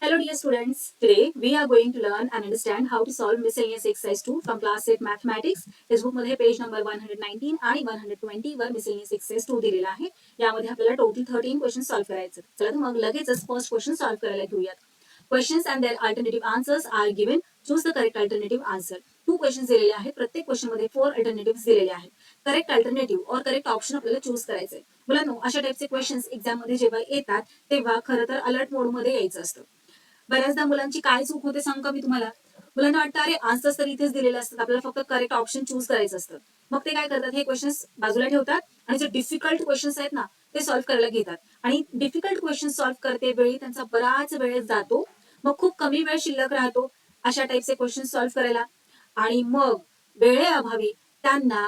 Hello dear students, today we are going to learn and understand how to solve miscellaneous exercise 2 from class 8 mathematics. Text book मध्ये page number 119 आणि 120 वर miscellaneous exercise 2 दिलेला आहे. यामध्ये आपल्याला total 13 question solve करायचे. चला तर मग लगेचच फर्स्ट क्वेश्चन सॉल्व्ह करायला घेऊयात. Questions and their alternative answers are given. Choose the correct alternative answer. 2 questions दिलेले आहेत. प्रत्येक क्वेश्चन मध्ये 4 अल्टरनेटिव्ह दिलेले आहेत. करेक्ट अल्टरनेटिव्ह और करेक्ट ऑप्शन आपल्याला चूज करायचे. मुलांनो, अशा टाइपचे क्वेश्चन्स एक्झाम मध्ये जेव्हा येतात तेव्हा खरं तर अलर्ट मोड मध्ये यायचं असतं. बऱ्याचदा मुलांची काय चूक होते सांगू का मी तुम्हाला. मुलांना वाटतं अरे आन्सर्स तर इथेच दिलेले असतात, आपल्याला फक्त करेक्ट ऑप्शन चूज करायचं असतं. मग ते काय करतात, हे क्वेश्चन्स बाजूला ठेवतात आणि जे डिफिकल्ट क्वेश्चन्स आहेत ना ते सॉल्व्ह करायला घेतात. आणि डिफिकल्ट क्वेश्चन सॉल्व्ह करते वेळी त्यांचा बराच वेळ जातो. मग खूप कमी वेळ शिल्लक राहतो अशा टाइपचे क्वेश्चन सॉल्व्ह करायला. आणि मग वेळेअभावी त्यांना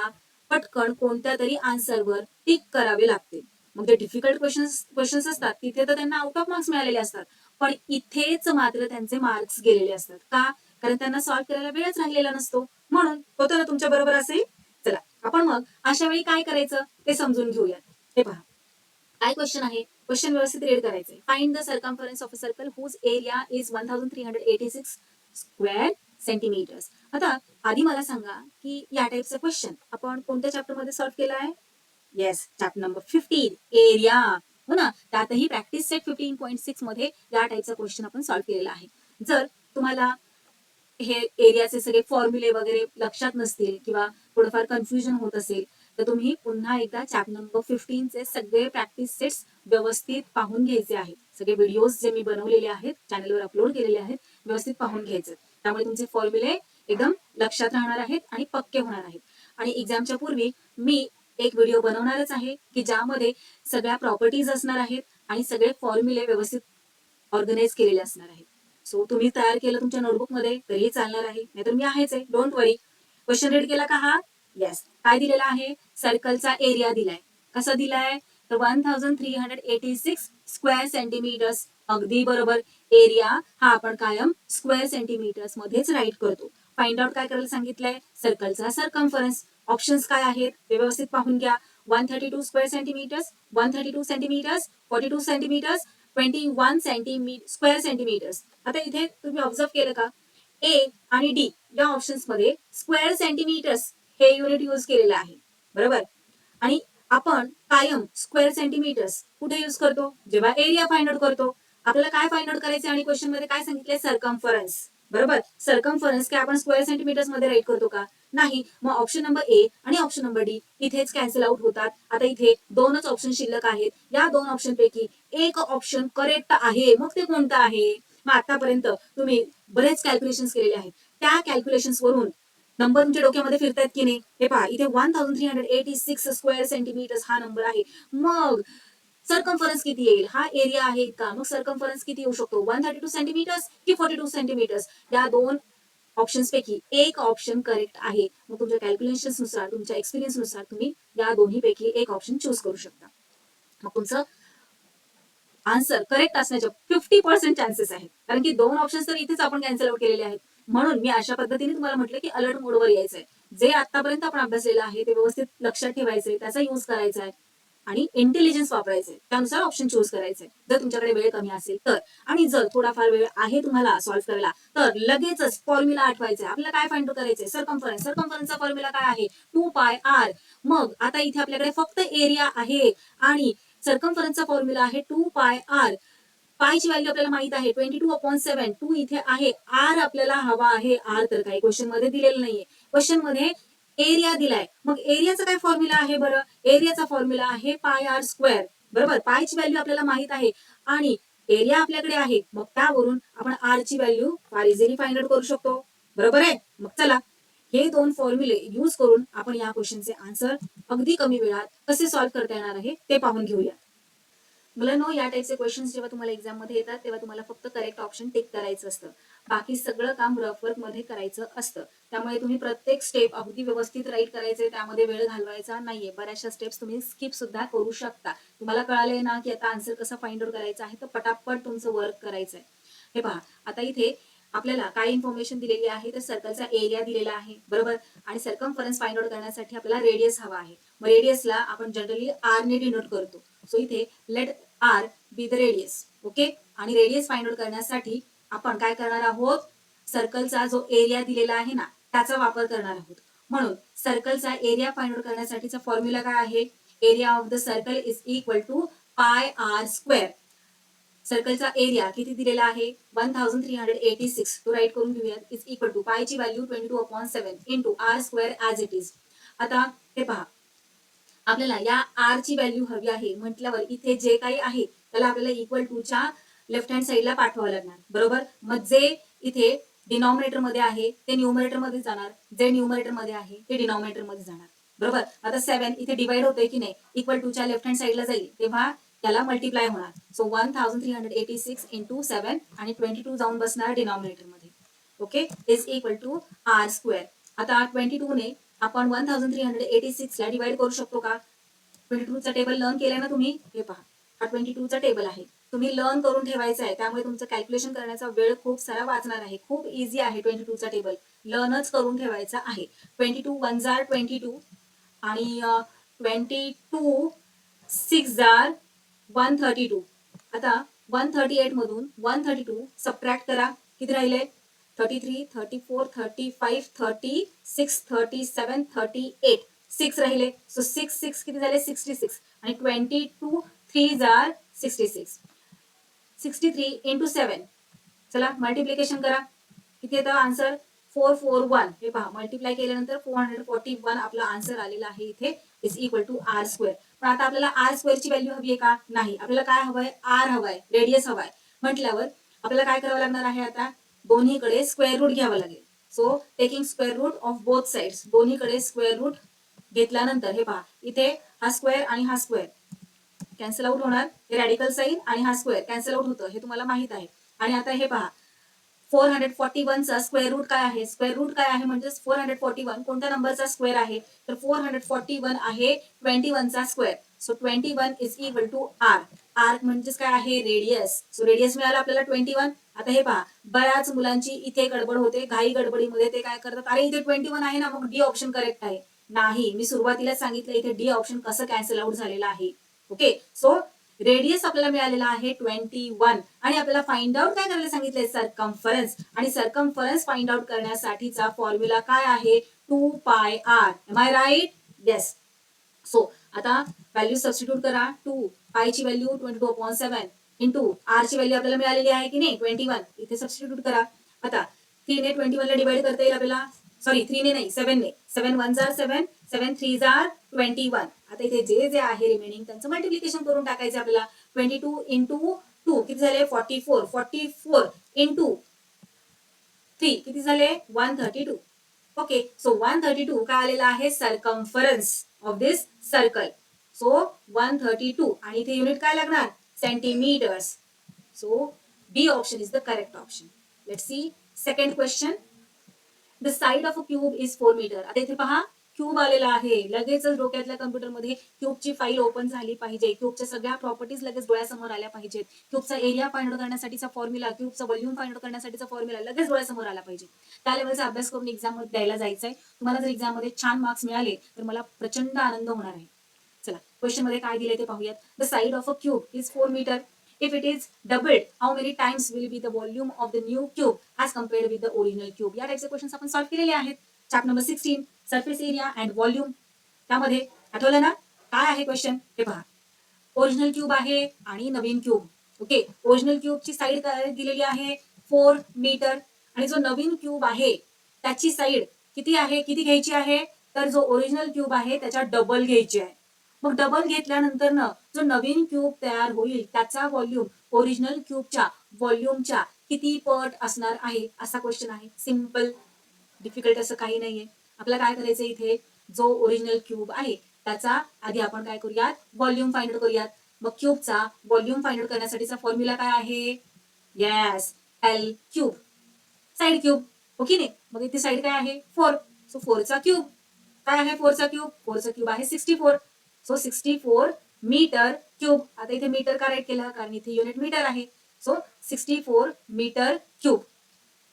पटकन कोणत्या तरी आन्सरवर टिक करावे लागते. मग ते डिफिकल्ट क्वेश्चन्स असतात तिथे तर त्यांना आउट ऑफ मार्क्स मिळालेले असतात, पण इथेच मात्र त्यांचे मार्क्स गेलेले असतात. का? कारण त्यांना सॉल्व्ह करायला वेळच राहिलेला नसतो. म्हणून होतं ना तुमच्या बरोबर असेल. चला आपण मग अशा वेळी काय करायचं ते समजून घेऊयात. हे पहा, काय क्वेश्चन आहे, क्वेश्चन व्यवस्थित रीड करायचंय. Find the circumference of a circle whose area is 1386 square centimetres. आता आधी मला सांगा की या टाइपचा क्वेश्चन आपण कोणत्या चॅप्टर मध्ये सॉल्व्ह केला आहे. Yes, chapter number 15 area. हो ना, त्यातही प्रॅक्टिस सेट 15.6 मध्ये या टाइपचा क्वेश्चन आपण सॉल्व्ह केलेला आहे. जर तुम्हाला हे एरियाचे सगळे फॉर्म्युले वगैरे लक्षात नसतील किंवा थोडंफार कन्फ्युजन होत असेल तर तुम्ही पुन्हा एकदा चॅप्टर नंबर 15 चे सगळे प्रॅक्टिस सेट्स व्यवस्थित पाहून घ्यायचे आहेत. सगळे व्हिडिओज जे मी बनवलेले आहेत चॅनलवर अपलोड केलेले आहेत व्यवस्थित पाहून घ्यायचे. त्यामुळे तुमचे फॉर्म्युले एकदम लक्षात राहणार आहेत आणि पक्के होणार आहेत. आणि एक्झामच्या पूर्वी मी एक व्हिडिओ बनवणारच आहे की ज्यामध्ये सगळ्या प्रॉपर्टीज असणार आहेत आणि सगळे फॉर्म्युले व्यवस्थित ऑर्गनाइज केलेले असणार आहेत. सो तुम्ही तयार केलं तुमच्या नोटबुक मध्ये तरीही चालणार आहे, नाहीतर मी आहेच आहे, डोंट वरी. क्वेश्चन रीड केला का हा. येस, काय दिलेला आहे, सर्कलचा एरिया दिलाय. कसा दिलाय तर 1386 स्क्वेअर सेंटीमीटर्स. अगदी बरोबर. एरिया हा आपण कायम स्क्वेअर सेंटीमीटर्स मध्येच राईट करतो. फाइंड आउट काय करायला सांगितलंय, सर्कलचा सर्कम्फरन्स. ऑप्शन्स काय आहेत ते व्यवस्थित पाहून घ्या. 132 square centimetres, 132 centimetres, 42 centimetres, 21 square centimetres. आता इथे तुम्ही ऑब्झर्व केलं का, ए आणि डी या ऑप्शन्स मध्ये स्क्वेअर सेंटीमीटर्स हे युनिट यूज केलेलं आहे. बरोबर. आणि आपण कायम स्क्वेअर सेंटीमीटर्स कुठे यूज करतो, जेव्हा एरिया फाइंड आउट करतो. आपल्याला काय फाइंड आउट करायचे आणि क्वेश्चन मध्ये काय सांगितलंय, सर्कम्फरन्स. बरोबर. सर्कम्फरन्स काय आपण स्क्वेअर सेंटीमीटर्स मध्ये राईट करतो का, नाही. मग ऑप्शन नंबर ए आणि ऑप्शन नंबर डी इथेच कॅन्सल आउट होतात. आता इथे दोनच ऑप्शन शिल्लक आहेत. या दोन ऑप्शन पैकी एक ऑप्शन करेक्ट आहे. मग ते कोणतं आहे, मग आतापर्यंत तुम्ही बरेच कॅल्क्युलेशन केलेले आहेत. त्या कॅल्क्युलेशन्स वरून नंबर तुमच्या डोक्यामध्ये फिरतायत की नाही. हे पहा, इथे 1386 स्क्वेअर सेंटीमीटर्स हा नंबर आहे. मग सर्कम्फरन्स किती येईल, हा एरिया आहे का, मग सर्कम्फरन्स किती येऊ शकतो, 132 सेंटीमीटर्स की 42 सेंटीमीटर्स. या दोन ऑप्शन्स पैकी एक ऑप्शन करेक्ट आहे. मग तुमच्या कॅल्क्युलेशन नुसार तुमच्या एक्सपिरियन्स नुसार तुम्ही या दोन्ही पैकी एक ऑप्शन चूज करू शकता. मग तुमचं आन्सर करेक्ट असण्याचे 50% चान्सेस आहेत, कारण की दोन ऑप्शन्स तर इथेच आपण कॅन्सल आउट केलेले आहेत. म्हणून मी अशा पद्धतीने तुम्हाला म्हटलं की अलर्ट मोडवर यायचंय. जे आतापर्यंत आपण अभ्यासलेलं आहे ते व्यवस्थित लक्षात ठेवायचंय, त्याचा युज करायचा आहे आणि इंटेलिजन्स वापरायचंय. त्यानुसार ऑप्शन चूज करायचंय जर तुमच्याकडे वेळ कमी असेल तर. आणि जर थोडाफार वेळ आहे तुम्हाला सॉल्व्ह करायला तर लगेचच फॉर्म्युला आठवायचा. आपल्याला काय फाइंड करायचंय, सर्कम्फरन्स. सर्कम्फरन्सचा फॉर्म्युला काय आहे, 2πr. मग आता इथे आपल्याकडे फक्त एरिया आहे आणि सर्कम्फरन्सचा फॉर्म्युला आहे 2πr. पायची व्हॅल्यू आपल्याला माहित आहे 22/7. 2 इथे आहे, आर आपल्याला हवा आहे. आर तर काही क्वेश्चन मध्ये दिलेलं नाहीये. क्वेश्चन मध्ये एरिया दिलाय. मग एरियाचा काय फॉर्म्युला आहे बरं, एरियाचा फॉर्म्युला आहे πr स्क्वेअर. बरोबर. पायची व्हॅल्यू आपल्याला माहित आहे आणि एरिया आपल्याकडे आहे. मग त्यावरून आपण आर ची व्हॅल्यू फार इझिली फाइंड आउट करू शकतो. बरोबर आहे. मग चला, हे दोन फॉर्म्युले यूज करून आपण या क्वेश्चनचे आन्सर अगदी कमी वेळात कसे सॉल्व्ह करता येणार आहे ते पाहून घेऊया. मुलांनो, या टाइपचे क्वेश्चन्स जेव्हा तुम्हाला एक्झाम मध्ये येतात तेव्हा तुम्हाला फक्त करेक्ट ऑप्शन टिक करायचं असतं. बाकी सगळं काम रफ वर्क मध्ये करायचं असतं. त्यामुळे तुम्ही प्रत्येक स्टेप अगदी व्यवस्थित राईट करायचे, त्यामध्ये वेळ घालवायचा नाहीये. बऱ्याचशा स्टेप्स तुम्ही स्किप सुद्धा करू शकता. तुम्हाला कळालंय ना की आता आन्सर कसा फाइंड आउट करायचा आहे, तर पटापट तुमचं वर्क करायचंय. हे पहा, आता इथे आपल्याला काय इन्फॉर्मेशन दिलेली आहे, तर सर्कलचा एरिया दिलेला आहे. बरोबर. आणि सर्कम्फरन्स फाइंड आउट करण्यासाठी आपल्याला रेडियस हवा आहे. मग रेडियसला आपण जनरली आर ने डिनोट करतो. सो इथे let R be the radius. Okay. आणि रेडियस फाइंड आउट करण्यासाठी आपण काय करणार आहोत, सर्कलचा जो एरिया दिलेला आहे ना त्याचा वापर करणार आहोत. म्हणून सर्कलचा एरिया फाइंड आउट करण्यासाठीचा फॉर्म्युला काय आहे, area of the circle is equal to pi r square. सर्कलचा एरिया किती दिलेला आहे 1386, तो राईट करून घेऊयात, इज इक्वल टू पायची value 22/7 into r square as it is. आता हे पहा, आपल्याला या आर ची व्हॅल्यू हवी आहे म्हटल्यावर इथे जे काही आहे त्याला आपल्याला इक्वल टू च्या लेफ्ट हँड साईडला पाठवावं लागणार, बरोबर. मग जे इथे डिनॉमिनेटर मध्ये आहे ते न्यूमरेटर मध्ये जाणार, जे न्यूमरेटर मध्ये आहे ते डिनॉमिनेटर मध्ये जाणार, बरोबर. आता 7 इथे डिवाइड होतोय की नाही, इक्वल टू च्या लेफ्ट हँड साईडला जाईल तेव्हा त्याला मल्टिप्लाय होणार. सो 1386 इंटू 7 आणि 22 जाऊन बसणार डिनॉमिनेटर मध्ये. Okay, is equal to R square. आता 22 ने आपण 1386 ला डिवाइड करू शकतो का. 22 चा टेबल लर्न केलाय ना तुम्ही, हे पहा हा 22 चा टेबल आहे, तुम्ही लर्न करून ठेवायचा आहे, त्यामुळे तुमचं कॅल्क्युलेशन करण्याचा वेळ खूप सारा वाचणार आहे. खूप इझी आहे 22 चा टेबल, लर्नच करून ठेवायचा आहे. 22 1 जार 22 आणि 22 6 जार 132. आता 138 मधून 132 सबट्रॅक्ट करा, किती राहिले 33 34 35 36 37 38, 6 राहिले. सो 6 6 किती झाले 66 आणि 22 3 जार 66, 63 इंटू 7. चला मल्टिप्लिकेशन करा, किती येतं आन्सर 441. हे पहा मल्टिप्लाय केल्यानंतर 441 आपला आन्सर आलेला आहे इथे, is equal to R square. पण आता आपल्याला आर स्क्वेअरची व्हॅल्यू हवी आहे का, नाही. आपल्याला काय हवंय, आर हवाय, रेडियस हवाय म्हटल्यावर आपल्याला काय करावं लागणार आहे, आता दोन्हीकडे स्क्वेअर रूट घ्यावं लागेल. So taking square root of both sides, दोन्हीकडे स्क्वेअर रूट घेतल्यानंतर हे पहा इथे हा स्क्वेअर आणि हा स्क्वेअर कॅन्सल आउट होणार, हे रॅडिकल साईन आणि हा स्क्वेअर कॅन्सल आउट होतं, हे तुम्हाला माहित आहे. आणि आता हे पहा 441 चा स्क्वेअर रूट काय आहे, स्क्वेअर रूट काय आहे म्हणजे 441 कोणत्या नंबरचा स्क्वेअर आहे, तर 441 आहे 21 चा square. So 21 is equal to R. R म्हणजेच काय आहे, रेडियस. सो रेडियस मिळाला आपल्याला 21. आता हे पहा बऱ्याच मुलांची इथे गडबड होते, घाई गडबडीमध्ये ते काय करतात, अरे इथे 21 आहे ना, मग डी ऑप्शन करेक्ट आहे. नाही, मी सुरुवातीला सांगितलं इथे डी ऑप्शन कसं कॅन्सल आउट झालेलं आहे. ओके, सो रेडियस आपल्याला मिळालेला आहे 21 आणि आपल्याला फाइंड आउट काय करायला सांगितलंय, सर्कम्फरन्स. आणि सर्कम्फरन्स फाइंड आउट करण्यासाठीचा फॉर्म्युला काय आहे, 2 pi R. Am I right, yes. So आता व्हॅल्यू सबस्टिट्यूट करा, 2 पायची व्हॅल्यू 22/7 इंटू आर ची व्हॅल्यू आपल्याला मिळालेली आहे की नाही 21, इथे सबस्टिट्यूट करा. आता 3 ने 21 ला डिवाइड करता येईल आपल्याला, सॉरी 3 ने नाही 7 ने, 7 1 जार 7 7 3 जार 21. आता इथे जे जे आहे रिमेनिंग त्यांचं मल्टिप्लिकेशन करून टाकायचं आपल्याला. 22 इंटू 2 किती झाले 44, 44 इंटू 3 किती झाले 132. ओके, सो 132 काय आलेला आहे, circumference of this circle. So 132 आणि इथे युनिट काय लागणार, centimetres. So B option is the correct option. Let's see second question. The side of a cube is 4 metre. आता इथे पहा क्यूब आलेला आहे, लगेचच डोक्यातल्या कम्प्युटरमध्ये क्यूबची फाईल ओपन झाली पाहिजे, क्यूबच्या सगळ्या प्रॉपर्टीज लगेच डोळ्यासमोर आल्या पाहिजेत. क्यूबचा एरिया फाइंड आउट करण्यासाठीचा फॉर्म्युला, क्यूबचा व्हॉल्यूम फाइंड आउट करण्यासाठीचा फॉर्म्युला लगेच डोळ्यासमोर आला पाहिजे. त्या लेवलचा अभ्यास करून एक्झाम मध्ये द्यायला जायचंय. तुम्हाला जर एक्झाम मध्ये छान मार्क्स मिळाले तर मला प्रचंड आनंद होणार आहे. चला क्वेश्चन मध्ये काय दिलंय ते पाहूयात. The side of a cube is 4 metre. If it is doubled, how many times will be the volume of the new cube as compared with the original cube? या टाइपचे क्वेश्चन्स आपण सॉल्व्ह केलेले आहेत. Chapter number 16 surface area and volume. त्यामध्ये आठवलं ना काय आहे क्वेश्चन, हे पहा. ओरिजिनल क्यूब आहे आणि नवीन क्यूब. ओके, ओरिजिनल क्यूबची साईड काय दिलेली आहे 4 मीटर आणि जो नवीन क्यूब आहे त्याची साईड किती आहे, किती घ्यायची आहे, तर जो ओरिजिनल क्यूब आहे त्याच्या डबल घ्यायची आहे. मग डबल घेतल्यानंतर न जो नवीन क्यूब तयार होईल त्याचा व्हॉल्यूम ओरिजिनल क्यूबच्या व्हॉल्यूमच्या किती पट असणार आहे, असा क्वेश्चन आहे. सिम्पल, डिफिकल्ट असं काही नाहीये. आपल्याला काय करायचं इथे, जो ओरिजिनल क्यूब आहे त्याचा आधी आपण काय करूयात, व्हॉल्यूम फाइंड आउट करूयात. मग क्यूबचा व्हॉल्यूम फाइंड आउट करण्यासाठीचा फॉर्म्युला काय आहे, yes L cube, side cube. Okay नाही, मग इथे साइड काय आहे 4. सो 4 चा क्यूब काय आहे, 4 चा क्यूब, 4 चा क्यूब आहे 64. So 64 metre cube. आता इथे मीटर का राईट केलं, कारण इथे युनिट मीटर आहे. So 64 metre cube.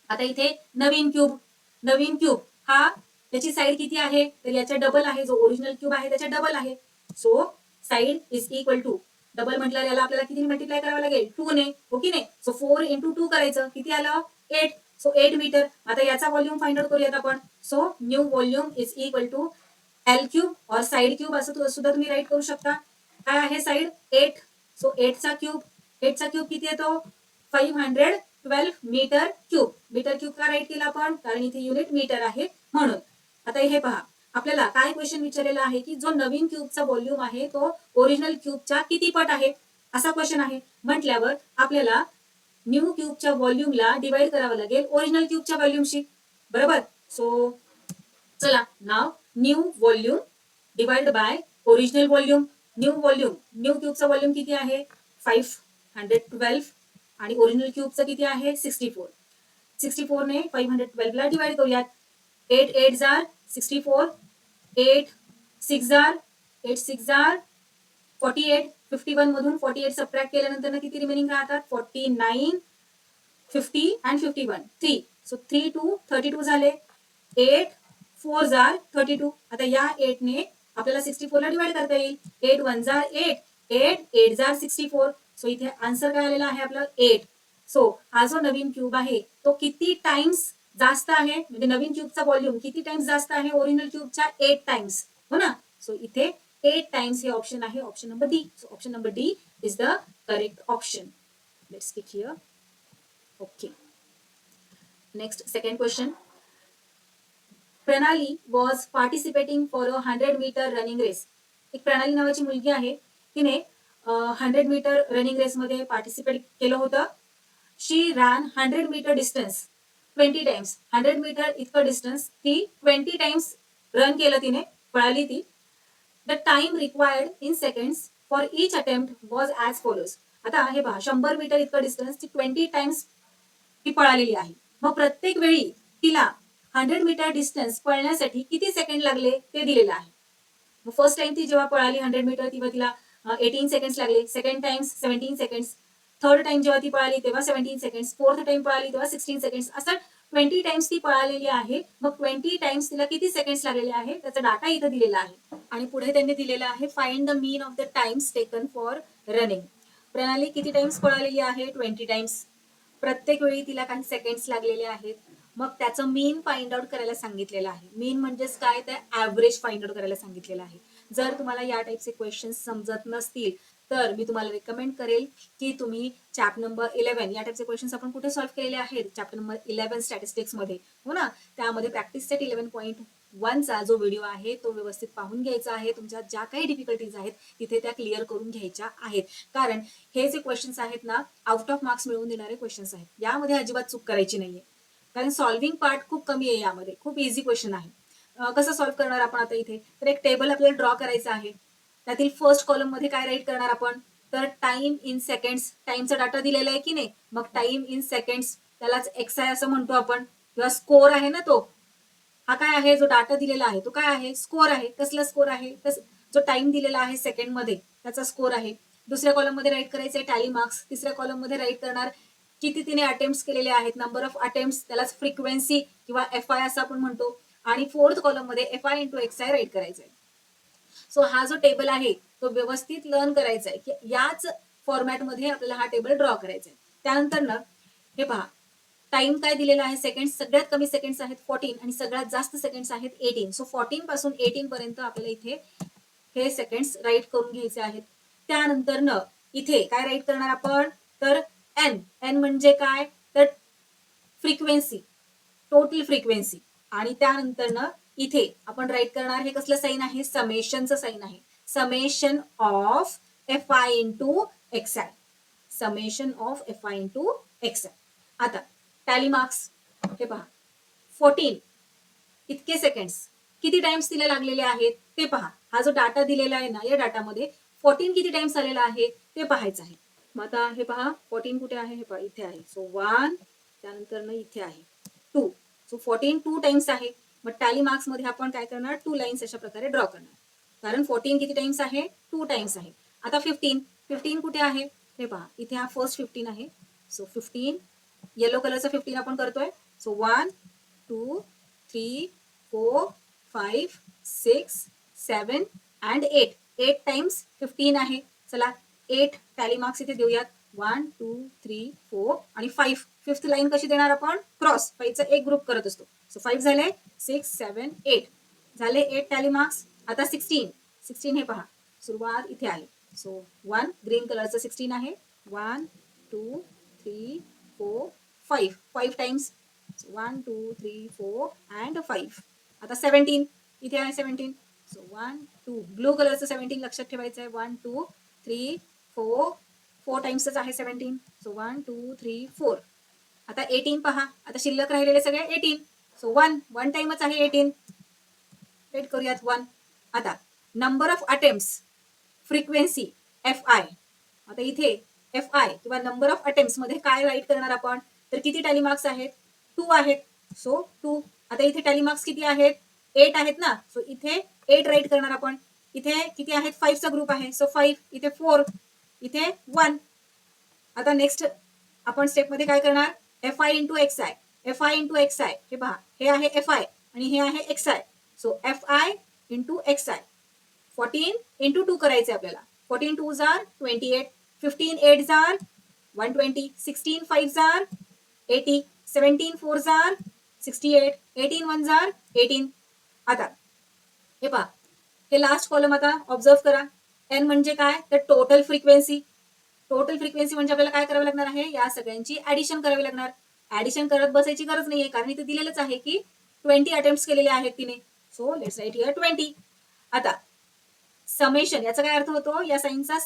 आता इथे नवीन क्यूब, नवीन क्यूब हा त्याची साईड किती आहे, तर याच्या डबल आहे, जो ओरिजिनल क्यूब आहे त्याच्या डबल आहे. So side is equal to double म्हटल्यावर याला आपल्याला किती मल्टिप्लाय करावं लागेल 2 ने, हो की नाही. सो 4 इंटू 2 करायचं, किती आलं 8. So 8 metre. आता याचा व्हॉल्यूम फाइंड आउट करूयात आपण. So new volume is equal to L cube और साइड क्यूब असं सुद्धा तुम्ही राईट करू शकता. काय आहे साइड 8. सो 8चा क्यूब किती येतो 512 मीटर क्यूब. मीटर क्यूब का राईट केला आपण, कारण इथे युनिट मीटर आहे म्हणून. आता हे पहा, आपल्याला काय क्वेश्चन विचारलेला आहे की जो नवीन क्यूबचा व्हॉल्यूम आहे तो ओरिजिनल क्यूबच्या किती पट आहे, असा क्वेश्चन आहे. म्हटल्यावर आपल्याला न्यू क्यूबच्या व्हॉल्यूमला डिवाइड करावं लागेल ओरिजिनल क्यूबच्या व्हॉल्यूमशी, बरोबर. सो चला now new volume divide by original volume. New क्यूबचा व्हॉल्यूम किती आहे 512 आणि ओरिजिनल क्यूबचा किती आहे 64. 64 ने 512 ला डिवाइड करूयात. 8 8 जार 64, 8 6 जार 48. 51 मधून 48 सबट्रॅक्ट केल्यानंतर किती रिमेनिंग राहतात 49, 50 and 51 3. सो 3 2 32 झाले. 8 4 जार 32. आता या 8 ने आपल्याला 64 ला डिवाइड करता येईल. 8 1 जार 8, 8 जार 64. सो इथे आन्सर काय आलेला आहे आपलं 8. सो हा जो नवीन क्यूब आहे तो किती टाइम्स जास्त आहे, म्हणजे नवीन क्यूबचा व्हॉल्यूम किती टाइम्स जास्त आहे ओरिजिनल क्यूबच्या 8 टाइम्स, हो ना. सो इथे 8 टाइम्स हे ऑप्शन आहे, option number D. So option number D is the correct option. Let's tick here. Okay, next second question. Pranali was participating for a 100 meter running race. एक प्रणाली नावाची मुलगी आहे, तिने 100 मीटर रनिंग रेस मध्ये participate केलं होतं. She ran 100 meter distance 20 times. 100 meter इतकं distance ती 20 टाइम्स रन केलं, तिने पळाली ती. The time required in seconds for each attempt was as follows. आता हे पहा, 100 मीटर इतकं डिस्टन्स ती 20 टाइम्स ती पळालेली आहे. मग प्रत्येक वेळी तिला 100 मीटर डिस्टन्स पळण्यासाठी किती सेकंड लागले ते दिलेलं आहे. मग फर्स्ट टाइम ती जेव्हा पळाली 100 मीटर तेव्हा तिला 18 सेकंड्स लागले. Second times 17 seconds. Third time जेव्हा ती पळाली तेव्हा 17 सेकंड्स. फोर्थ टाइम पळाली तेव्हा 16 सेकंड्स. असं 20 टाइम्स ती पळालेली आहे. मग 20 टाइम्स तिला किती सेकंड्स लागलेले आहे त्याचा डाटा इथं दिलेला आहे. आणि पुढे त्यांनी दिलेला आहे find the mean of the times taken for running. प्रणाली किती टाइम्स पळालेली आहे 20 टाइम्स. प्रत्येक वेळी तिला काही सेकंड्स लागलेले आहेत. मग त्याचं मीन फाइंड आउट करायला सांगितलेलं आहे. मीन म्हणजेच काय, तर ॲव्हरेज फाइंड आउट करायला सांगितलेलं आहे. जर तुम्हाला या टाईपचे क्वेश्चन्स समजत नसतील तर मी तुम्हाला रिकमेंड करेल की तुम्ही चॅप्टर नंबर 11 या टाईपचे क्वेश्चन्स आपण कुठे सॉल्व्ह केलेले आहेत, चॅप्टर नंबर 11 स्टॅटिस्टिक्स मध्ये, हो ना. त्यामध्ये प्रॅक्टिस सेट 11.1चा जो व्हिडिओ आहे तो व्यवस्थित पाहून घ्यायचा आहे. तुमच्या ज्या काही डिफिकल्टीज आहेत तिथे त्या क्लिअर करून घ्यायच्या आहेत. कारण हे जे क्वेश्चन्स आहेत ना, आउट ऑफ मार्क्स मिळवून देणारे क्वेश्चन्स आहेत. यामध्ये अजिबात चूक करायची नाहीये, कारण सॉल्व्हिंग पार्ट खूप कमी आहे यामध्ये. खूप इझी क्वेश्चन आहे. कसं सॉल्व्ह करणार आपण आता इथे, तर एक टेबल आपल्याला ड्रॉ करायचं आहे. त्यातील फर्स्ट कॉलम मध्ये काय राईट करणार आपण, तर टाइम इन सेकंड्स. टाइमचा डाटा दिलेला आहे की नाही, मग टाइम इन सेकंड्स त्यालाच XI असं म्हणतो आपण, किंवा स्कोर आहे ना तो. हा काय आहे, जो डाटा दिलेला आहे तो काय आहे, स्कोर आहे. कसला स्कोर आहे, तर जो टाइम दिलेला आहे सेकंड मध्ये त्याचा स्कोर आहे. दुसऱ्या कॉलम मध्ये राईट करायचे टॅली मार्क्स. तिसऱ्या कॉलम मध्ये राईट करणार किती तिने अटेम्प्ट केलेले आहेत, नंबर ऑफ अटेम्प्ट, त्यालाच फ्रिक्वेन्सी किंवा FI असं आपण म्हणतो. आणि फोर्थ कॉलम मध्ये FI इंटू XI राईट करायचं आहे. सो हा जो टेबल आहे तो व्यवस्थित लर्न करायचा आहे की याच फॉर्मॅटमध्ये आपल्याला हा टेबल ड्रॉ करायचा आहे. त्यानंतर ना हे पहा, टाइम काय दिलेला आहे, सेकंड. सगळ्यात कमी सेकंड्स आहेत 14 आणि सगळ्यात जास्त सेकंड्स आहेत 18. सो 14 पासून 18 पर्यंत आपल्याला इथे हे सेकंड्स राईट करून घ्यायचे आहेत. त्यानंतर न इथे काय राईट करणार आपण, तर एन म्हणजे काय, तर फ्रिक्वेन्सी, टोटल फ्रिक्वेन्सी. आणि त्यानंतर न इथे आपण राईट करणार, हे कसलं साईन आहे, समेशनचं साईन आहे. Summation of FI into XI. Summation of FI into XI. आता टॅली मार्क्स, हे पहा 14 इतके सेकंड्स किती टाइम्स तिला लागलेले आहेत ते पहा. हा जो डाटा दिलेला आहे ना, या डाटामध्ये 14 किती टाइम्स आलेला आहे ते पाहायचं आहे. मग आता हे पहा 14 कुठे आहे, हे पहा इथे आहे. सो 1, त्यानंतर ना इथे आहे 2. सो 14 2 टाइम्स आहे. मग टॅली मार्क्स मध्ये आपण काय करणार, 2 लाईन्स अशा प्रकारे ड्रॉ करणार, कारण 14 किती टाइम्स आहे, 2 टाइम्स आहे. आता 15 कुठे आहे, हे पहा इथे हा फर्स्ट 15 आहे. सो 15 येलो कलरचा 15 आपण करतोय. सो 1 2 3 4 5 6 7 and 8 टाइम्स 15 आहे. चला 8 टॅली मार्क्स इथे देऊयात. 1 2 3 4 आणि 5. फिफ्थ लाईन कशी देणार आपण? क्रॉस. 5चा एक ग्रुप करत असतो. सो 5 झाले, 6 7 8 झाले 8 टॅली मार्क्स. आता 16 हे पहा सुरुवात इथे आहे. सो 1 ग्रीन कलरचं 16 आहे. 1 2 3 4 5 टाइम्स. 1 2 3 4 अँड 5. आता 17 इथे आहे 17. सो 1 2 ब्लू कलरचं 17 लक्षात ठेवायचं आहे. 1 2 3 4 टाइम्सच आहे 17. सो 1 2 3 4. आता 18 पहा. आता शिल्लक राहिलेले सगळे 18. सो 1 टाइमच आहे 18. रेड करूयात 1. आता number of attempts frequency FI. आता इथे FI किंवा नंबर ऑफ अटेम्प्ट्स मध्ये काय राईट करणार आपण? तर किती टॅली मार्क्स आहेत? 2 आहेत. सो 2. आता इथे टॅली मार्क्स किती आहेत? 8 आहेत ना. सो इथे 8 राईट करणार आपण. इथे किती आहेत? 5चा ग्रुप आहे. सो 5. इथे 4. इथे 1. आता नेक्स्ट आपण स्टेप मध्ये काय करणार? FI into XI. FI into XI. हे पहा, हे आहे FI आणि हे आहे XI. So FI into XI. 14 into 2 करायचे आपल्याला. 14 2 जार 28. 15 8 जार 120. 16 5 जार 80. 17 4 जार 68. 18 1 जार 18. आता हे पहा, हे लास्ट कॉलम आता ऑब्झर्व करा. N म्हणजे काय? तर टोटल फ्रिक्वेन्सी. टोटल फ्रिक्वेन्सी म्हणजे आपल्याला काय करावं लागणार आहे? या सगळ्यांची ऍडिशन करावी लागणार. ऍडिशन करत बसायची गरज नाहीये, कारण इथे दिलेलंच आहे की 20 अटेम्प्ट केलेले आहेत तिने. So let's write here 20. आता समेशन, याचा काय अर्थ होतो? या साइनचा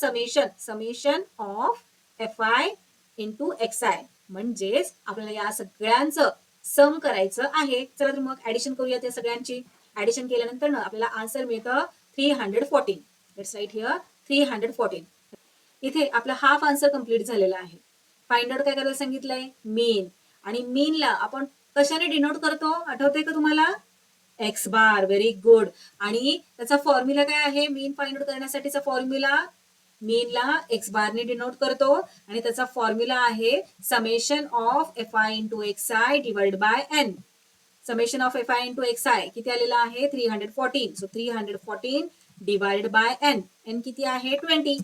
summation of FI into XI. म्हणजेच आपल्याला या सगळ्यांचं सम करायचं आहे. चला तर मग ऍडिशन करूयात या सगळ्यांची. ऍडिशन केल्यानंतर आपल्याला आन्सर मिळतं 314. Let's write here 314. इथे आपला हाफ आन्सर कंप्लीट झालेला आहे. फाइंड आउट काय करायला सांगितलंय? मीन. आणि मीनला आपण कशाने डिनोट करतो? आठवतंय का तुम्हाला? X bar. Very good. आणि त्याचा फॉर्म्युला काय आहे? मीन फाइंड आउट करण्यासाठीचा फॉर्म्युला मीनला X बारने डिनोट करतो आणि त्याचा फॉर्म्युला आहे summation of FI into XI divide by N. Summation of FI into XI किती आलेला आहे? 314. So 314 divide by N. N किती आहे? 20.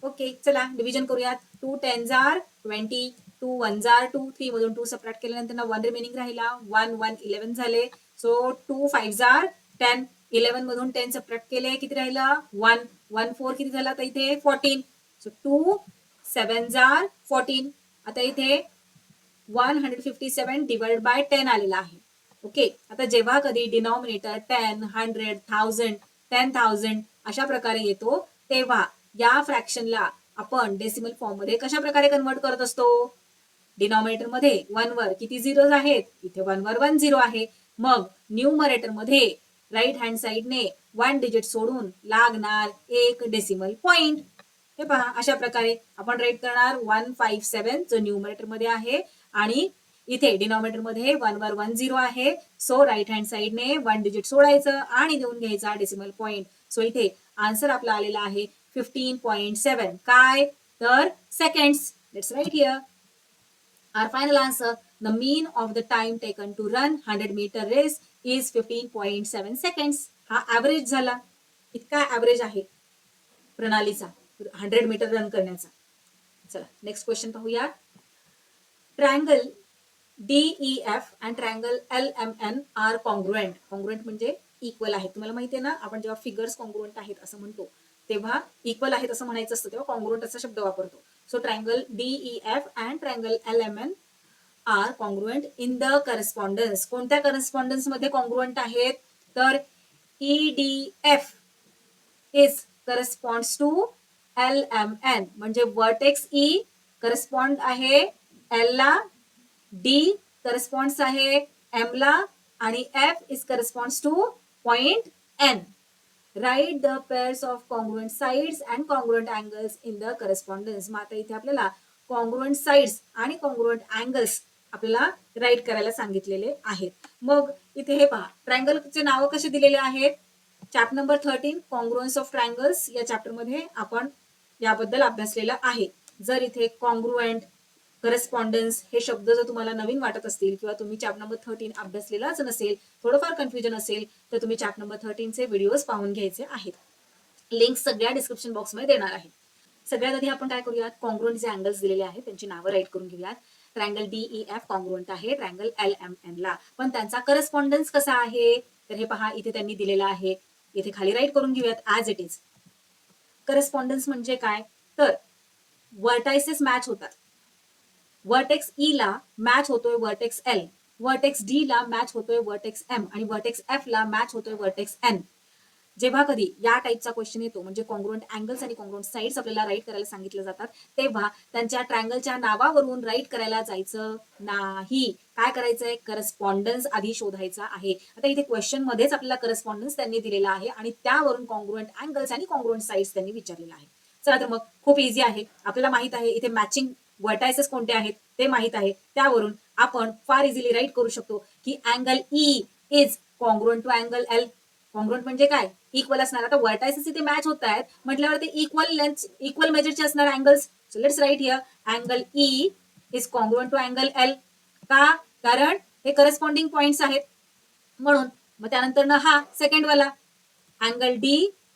ओके, चला डिव्हिजन करूयात. 2 10 जार 20. 2 1 जार 2. 3 मधून 2 सबट्रॅक्ट केल्यानंतर 1 रिमेनिंग राहिला. 1 1 11 झाले. सो 2 5 जार 10. 11 मधून 10 सबट्रॅक्ट केले, किती राहिलं? 1 1 4 किती झाला? आता इथे 14. सो 2 7 जार 14. आता इथे 157 डिवाइड बाय 10 आलेला आहे. ओके, आता जेव्हा कधी डिनॉमिनेटर 10 100 1000 10,000 अशा प्रकारे येतो, तेव्हा या फ्रॅक्शनला आपण डेसिमल फॉर्म मध्ये कशा प्रकारे कन्वर्ट करत असतो? डिनॉमिनेटर मध्ये 1 वर किती झिरोज आहेत? इथे 1 वर 1 झिरो आहे. मग न्यूमरेटर मध्ये राईट हँड साइडने 1 डिजिट सोडून लागणार एक डेसिमल पॉइंट. हे पहा, अशा प्रकारे आपण राईट करणार 157 जो न्यूमरेटर मध्ये आहे आणि इथे डिनॉमिनेटर मध्ये 1 वर 1 झिरो आहे. सो राईट हँड साइडने 1 डिजिट सोडायचं आणि देऊन घ्यायचा डेसिमल पॉइंट. सो इथे आन्सर आपला आलेला आहे 15.7. काय? तर seconds. Let's write here our final answer. The mean of the time taken to run 100-meter race is 15.7 seconds. हा ऍव्हरेज झाला. इतका ऍव्हरेज आहे प्रणालीचा 100 मीटर रन करण्याचा. चला नेक्स्ट क्वेश्चन पाहूया. Triangle DEF and triangle LMN are congruent. Congruent म्हणजे equal आहेत. तुम्हाला माहिती आहे ना, आपण जेव्हा फिगर्स कॉन्ग्रुएंट आहेत असं म्हणतो, तेव्हा इक्वल आहेत असं म्हणायचं असतं, तेव्हा कॉन्ग्रुएंट असा शब्द वापरतो. So triangle DEF and triangle LMN are congruent in the correspondence. कोणत्या करस्पॉन्डन्स मध्ये कॉन्ग्रुएंट आहेत? तर EDF is corresponds to LMN. म्हणजे वर्टेक्स E करस्पॉन्ड आहे L ला, D करस्पॉन्ड्स आहे M ला आणि F is corresponds to point N. Write the pairs of congruent sides and congruent angles in the correspondence. मग आता इथे आपल्याला कॉन्ग्रुएंट साइड्स आणि कॉन्ग्रुएंट अँगल्स आपल्याला राईट करायला सांगितलेले आहेत. मग इथे हे पहा, ट्रायंगलचे नाव कसे दिलेले आहेत? Chapter number 13 congruence of triangles या चॅप्टर मध्ये आपण याबद्दल अभ्यासलेलं आहे. जर इथे कॉन्ग्रुएंट, करस्पॉन्डन्स हे शब्द जर तुम्हाला नवीन वाटत असतील किंवा तुम्ही चॅप्टर नंबर 13 अभ्यासलेलाच नसेल, थोडंफार कन्फ्युजन असेल, तर तुम्ही चॅप्टर नंबर 13 चे व्हिडिओज पाहून घ्यायचे आहेत. लिंक सगळ्या डिस्क्रिप्शन बॉक्स मध्ये देणार आहे. सगळ्यात आधी आपण काय करूयात, कॉन्ग्रुएंट जे अँगल्स दिलेले आहेत त्यांची नावं राईट करून घेऊयात. ट्रायंगल DEF कॉन्ग्रुएंट आहे ट्रायंगल LMN ला, पण त्यांचा करस्पॉन्डन्स कसा आहे तर हे पहा इथे त्यांनी दिलेला आहे, इथे खाली राईट करून घेऊयात ॲज इट इज. करस्पॉन्डन्स म्हणजे काय तर वर्टायसेस मॅच होतात. वर्टेक्स E ला मॅच होतोय वर्टेक्स L, वर्टेक्स D ला मॅच होतोय वर्टेक्स M आणि वर्टेक्स F ला मॅच होतोय वर्टेक्स N. जेव्हा कधी या टाईपचा क्वेश्चन येतो म्हणजे कॉन्ग्रुएंट अँगल्स आणि कॉन्ग्रुएंट साइड्स आपल्याला राईट करायला सांगितलं जातात, तेव्हा त्यांच्या ट्रायंगलच्या नावावरून राईट करायला जायचं नाही. काय करायचंय, करस्पॉन्डन्स आधी शोधायचा आहे. आता इथे क्वेश्चन मध्येच आपल्याला करस्पॉन्डन्स त्यांनी दिलेला आहे आणि त्यावरून कॉन्ग्रुएंट अँगल्स आणि कॉन्ग्रुएंट साइड्स त्यांनी विचारलेला आहे. चला तर मग खूप इझी आहे, आपल्याला माहित आहे इथे मॅचिंग वर्टायसेस कोणते आहेत ते माहित आहे, त्यावरून आपण फार इझिली राईट करू शकतो की angle E is congruent to angle L. Congruent म्हणजे काय, इक्वल असणार. आता वर्टायसेस इथे मॅच होत आहेत म्हटल्यावर ते इक्वल लेंथ इक्वल मेजरचे असणार angles. So let's write here angle E is congruent to angle L. का, कारण हे करस्पॉन्डिंग पॉइंट्स आहेत म्हणून. मग त्यानंतर हा सेकंड वाला angle D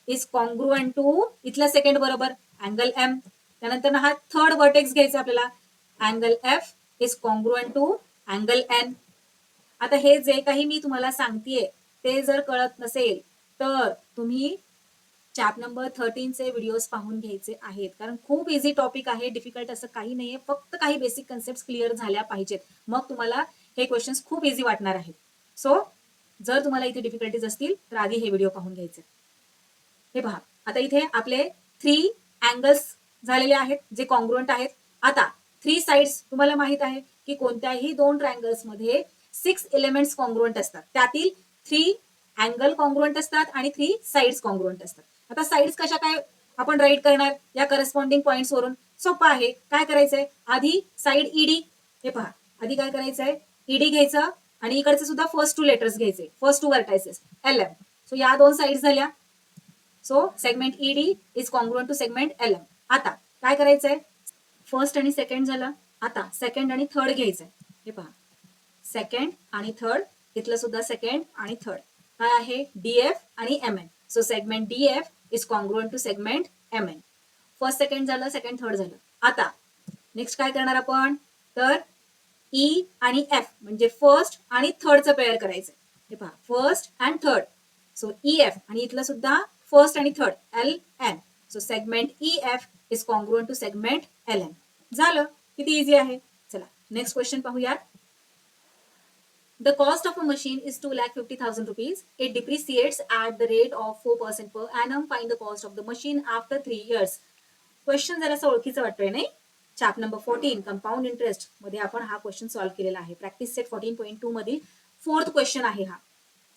is congruent to इथला सेकंड बरोबर अँगल M. त्यानंतर हा थर्ड वर्टेक्स घ्यायचा आपल्याला angle F is congruent to angle N. आता हे जे काही मी तुम्हाला सांगतेय ते जर कळत नसेल तर तुम्ही चॅप्टर नंबर 13 चे व्हिडिओज पाहून घ्यायचे आहेत, कारण खूप इझी टॉपिक आहे, डिफिकल्ट असं काही नाहीये, फक्त काही बेसिक कन्सेप्ट क्लिअर झाल्या पाहिजेत, मग तुम्हाला हे क्वेश्चन्स खूप इझी वाटणार आहेत. सो जर तुम्हाला इथे डिफिकल्टीज असतील तर आधी हे व्हिडिओ पाहून घ्यायचे. हे पहा आता इथे आपले 3 अँगल्स झालेले आहेत जे कॉन्ग्रुएंट आहेत. आता 3 साइड्स तुम्हाला माहित आहे की कोणत्याही 2 ट्रायंगल्स मध्ये 6 एलिमेंट्स कॉन्ग्रुएंट असतात, त्यातील 3 अँगल कॉन्ग्रुएंट असतात आणि 3 साइड्स कॉन्ग्रुएंट असतात. आता साइड्स कशा काय आपण राईट करणार या करस्पॉन्डिंग पॉइंट्स वरून, सोपं आहे. काय करायचंय, आधी साइड ED, हे पहा आधी काय करायचंय ED घ्यायचं आणि इकडचे सुद्धा फर्स्ट 2 लेटर्स घ्यायचे, फर्स्ट 2 वर्टायसेस LM. सो या 2 साइड्स झाल्या. So segment ED is congruent to segment LM. आता काय करायचंय, फर्स्ट आणि सेकंड झालं, आता सेकंड आणि थर्ड घ्यायचंय. हे पहा सेकंड आणि थर्ड, इथलं सुद्धा सेकंड आणि थर्ड काय आहे DF आणि MN. So segment DF is congruent to segment MN. First second झालं, सेकंड थर्ड झालं. आता नेक्स्ट काय करणार आपण तर E आणि F म्हणजे फर्स्ट आणि थर्डचं पेअर करायचं. हे पहा first and third. So EF आणि इथलं सुद्धा फर्स्ट आणि third LN. So segment EF is congruent to segment LN. झालं, किती इझी आहे. चला नेक्स्ट क्वेश्चन पाहूयात. The cost of a machine is 2,50,000 rupees. It depreciates at the rate of 4% per annum. Find the cost of the machine after 3 years. Question जरासा ओळखीचा वाटतोय नाही. Chapter number 14 compound interest मध्ये आपण हा क्वेश्चन सॉल्व्ह केलेला आहे. प्रॅक्टिस सेट 14.2 मधील 4th क्वेश्चन आहे हा.